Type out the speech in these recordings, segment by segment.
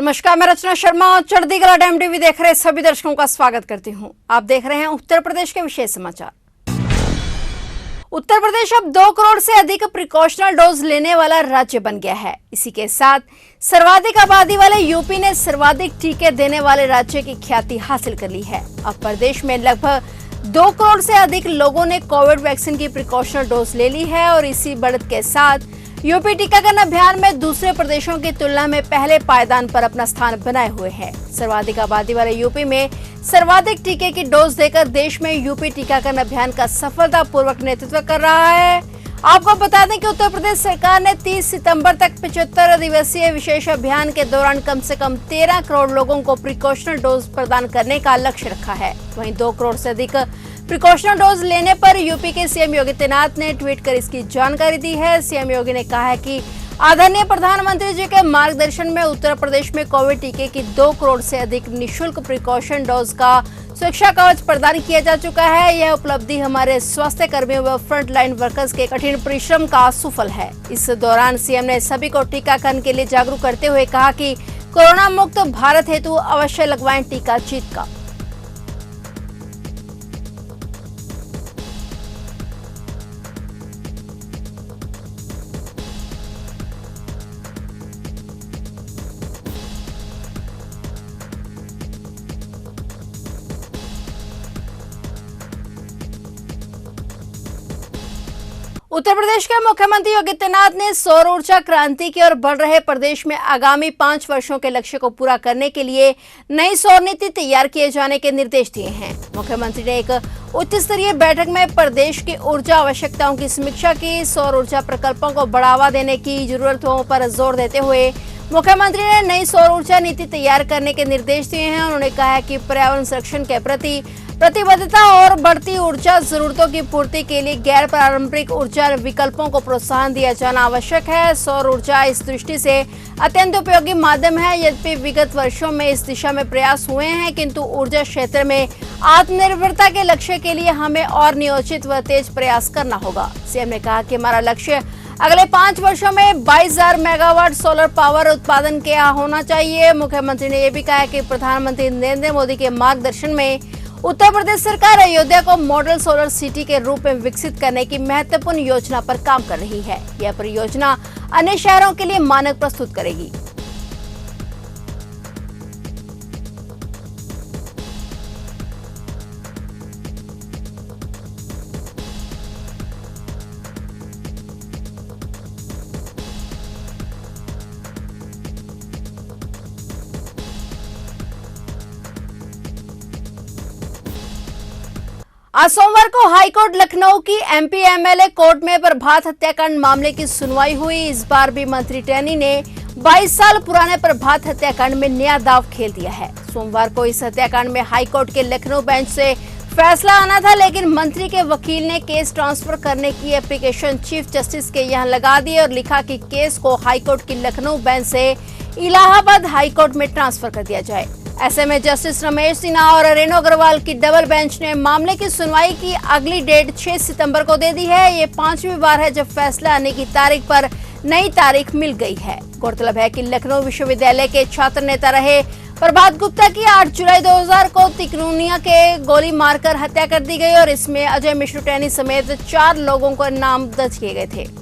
नमस्कार, मैं रचना शर्मा और चढ़ती कला टाइम टीवी देख रहे सभी दर्शकों का स्वागत करती हूं। आप देख रहे हैं उत्तर प्रदेश के विशेष समाचार। उत्तर प्रदेश अब 2 करोड़ से अधिक प्रिकॉशनल डोज लेने वाला राज्य बन गया है। इसी के साथ सर्वाधिक आबादी वाले यूपी ने सर्वाधिक टीके देने वाले राज्य की ख्याति हासिल कर ली है। अब प्रदेश में लगभग 2 करोड़ से अधिक लोगों ने कोविड वैक्सीन की प्रिकॉशनल डोज ले ली है और इसी बढ़त के साथ यूपी टीकाकरण अभियान में दूसरे प्रदेशों की तुलना में पहले पायदान पर अपना स्थान बनाए हुए है। सर्वाधिक आबादी वाले यूपी में सर्वाधिक टीके की डोज देकर देश में यूपी टीकाकरण अभियान का सफलतापूर्वक नेतृत्व कर रहा है। आपको बता दें कि उत्तर प्रदेश सरकार ने 30 सितंबर तक 75 दिवसीय विशेष अभियान के दौरान कम से कम 13 करोड़ लोगों को प्रिकॉशनल डोज प्रदान करने का लक्ष्य रखा है। वहीं 2 करोड़ से अधिक प्रिकॉशनल डोज लेने पर यूपी के सीएम योगी आदित्यनाथ ने ट्वीट कर इसकी जानकारी दी है। सीएम योगी ने कहा है कि आदरणीय प्रधानमंत्री जी के मार्गदर्शन में उत्तर प्रदेश में कोविड टीके की 2 करोड़ से अधिक निःशुल्क प्रिकॉशन डोज का सुरक्षा कवच प्रदान किया जा चुका है। यह उपलब्धि हमारे स्वास्थ्य कर्मियों व फ्रंट लाइन वर्कर्स के कठिन परिश्रम का सुफल है। इस दौरान सीएम ने सभी को टीकाकरण के लिए जागरूक करते हुए कहा कि कोरोना मुक्त भारत हेतु अवश्य लगवाएं टीका जीत का। उत्तर प्रदेश के मुख्यमंत्री योगी आदित्यनाथ ने सौर ऊर्जा क्रांति की ओर बढ़ रहे प्रदेश में आगामी 5 वर्षों के लक्ष्य को पूरा करने के लिए नई सौर नीति तैयार किए जाने के निर्देश दिए हैं। मुख्यमंत्री ने एक उच्च स्तरीय बैठक में प्रदेश की ऊर्जा आवश्यकताओं की समीक्षा की। सौर ऊर्जा प्रकल्पों को बढ़ावा देने की जरूरतों पर जोर देते हुए मुख्यमंत्री ने नई सौर ऊर्जा नीति तैयार करने के निर्देश दिए हैं। उन्होंने कहा है कि पर्यावरण संरक्षण के प्रति प्रतिबद्धता और बढ़ती ऊर्जा जरूरतों की पूर्ति के लिए गैर पारंपरिक ऊर्जा विकल्पों को प्रोत्साहन दिया जाना आवश्यक है। सौर ऊर्जा इस दृष्टि से अत्यंत उपयोगी माध्यम है। यद्यपि विगत वर्षों में इस दिशा में प्रयास हुए हैं, किंतु ऊर्जा क्षेत्र में आत्मनिर्भरता के लक्ष्य के लिए हमें और नियोजित व तेज प्रयास करना होगा। सीएम ने कहा कि हमारा लक्ष्य अगले 5 वर्षों में 22,000 मेगावाट सोलर पावर उत्पादन किया होना चाहिए। मुख्यमंत्री ने यह भी कहा कि प्रधानमंत्री नरेंद्र मोदी के मार्गदर्शन में उत्तर प्रदेश सरकार अयोध्या को मॉडल सोलर सिटी के रूप में विकसित करने की महत्वपूर्ण योजना पर काम कर रही है। यह परियोजना अन्य शहरों के लिए मानक प्रस्तुत करेगी। आज सोमवार को हाईकोर्ट लखनऊ की एमपी एमएलए कोर्ट में प्रभात हत्याकांड मामले की सुनवाई हुई। इस बार भी मंत्री टैनी ने 22 साल पुराने प्रभात हत्याकांड में नया दांव खेल दिया है। सोमवार को इस हत्याकांड में हाईकोर्ट के लखनऊ बेंच से फैसला आना था, लेकिन मंत्री के वकील ने केस ट्रांसफर करने की एप्लीकेशन चीफ जस्टिस के यहां लगा दी और लिखा कि केस को हाईकोर्ट की लखनऊ बेंच से इलाहाबाद हाईकोर्ट में ट्रांसफर कर दिया जाए। ऐसे में जस्टिस रमेश सिन्हा और रेणु अग्रवाल की डबल बेंच ने मामले की सुनवाई की अगली डेट 6 सितंबर को दे दी है। ये 5वीं बार है जब फैसला आने की तारीख पर नई तारीख मिल गई है। गौरतलब है कि लखनऊ विश्वविद्यालय के छात्र नेता रहे प्रभात गुप्ता की 8 जुलाई 2000 को तिकरूनिया के गोली मारकर हत्या कर दी गई और इसमें अजय मिश्र टैनी समेत 4 लोगों को नाम दर्ज किए गए थे।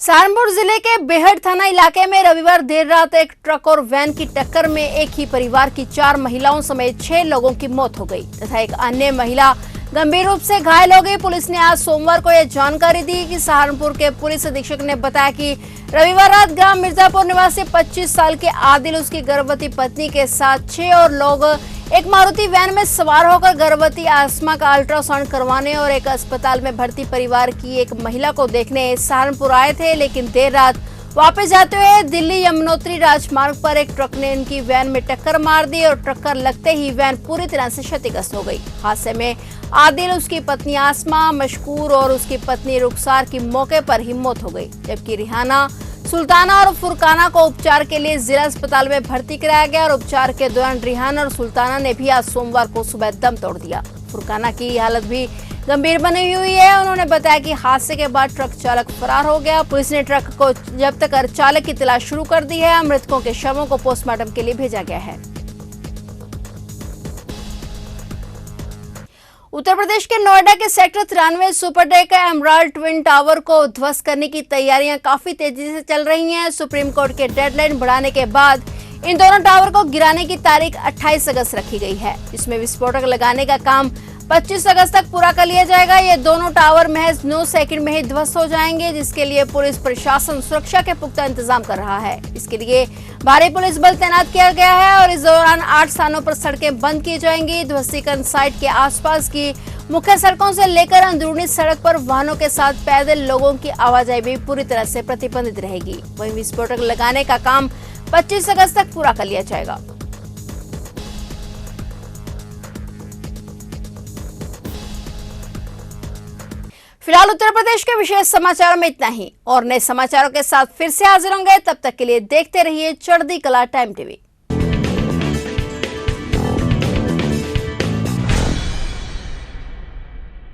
सहारनपुर जिले के बेहट थाना इलाके में रविवार देर रात एक ट्रक और वैन की टक्कर में एक ही परिवार की 4 महिलाओं समेत 6 लोगों की मौत हो गई तथा एक अन्य महिला गंभीर रूप से घायल हो गई। पुलिस ने आज सोमवार को यह जानकारी दी कि सहारनपुर के पुलिस अधीक्षक ने बताया कि रविवार रात ग्राम मिर्जापुर निवासी 25 साल के आदिल, उसकी गर्भवती पत्नी के साथ 6 और लोग एक मारुति वैन में सवार होकर गर्भवती आसमा का अल्ट्रासाउंड करवाने और एक अस्पताल में भर्ती परिवार की एक महिला को देखने सहारनपुर आए थे, लेकिन देर रात वापस जाते हुए दिल्ली यमुनोत्री राजमार्ग पर एक ट्रक ने इनकी वैन में टक्कर मार दी और टक्कर लगते ही वैन पूरी तरह से क्षतिग्रस्त हो गई। हादसे में आदिल, उसकी पत्नी आसमा, मशकूर और उसकी पत्नी रुखसार की मौके पर ही मौत हो गई, जबकि रिहाना, सुल्ताना और फुरकाना को उपचार के लिए जिला अस्पताल में भर्ती कराया गया और उपचार के दौरान रिहाना और सुल्ताना ने भी आज सोमवार को सुबह दम तोड़ दिया। फुरकाना की हालत भी गंभीर बनी हुई है। उन्होंने बताया कि हादसे के बाद ट्रक चालक फरार हो गया। पुलिस ने ट्रक को जब्त कर चालक की तलाश शुरू कर दी है। मृतकों के शवों को पोस्टमार्टम के लिए भेजा गया है। उत्तर प्रदेश के नोएडा के sector 93 Supertech emerald twin tower को ध्वस्त करने की तैयारियां काफी तेजी से चल रही हैं। सुप्रीम कोर्ट के डेडलाइन बढ़ाने के बाद इन दोनों टावर को गिराने की तारीख 28 अगस्त रखी गई है। इसमें विस्फोटक लगाने का काम 25 अगस्त तक पूरा कर लिया जाएगा। ये दोनों टावर महज 9 सेकंड में ही ध्वस्त हो जाएंगे, जिसके लिए पुलिस प्रशासन सुरक्षा के पुख्ता इंतजाम कर रहा है। इसके लिए भारी पुलिस बल तैनात किया गया है और इस दौरान 8 स्थानों पर सड़कें बंद की जाएंगी। ध्वस्तीकरण साइट के आसपास की मुख्य सड़कों से लेकर अंदरूनी सड़क पर वाहनों के साथ पैदल लोगों की आवाजाही भी पूरी तरह से प्रतिबंधित रहेगी। वहीं विस्फोटक लगाने का काम 25 अगस्त तक पूरा कर लिया जाएगा। फिलहाल उत्तर प्रदेश के विशेष समाचारों में इतना ही और नए समाचारों के साथ फिर से हाजिर होंगे। तब तक के लिए देखते रहिए चढ़ती कला टाइम टीवी।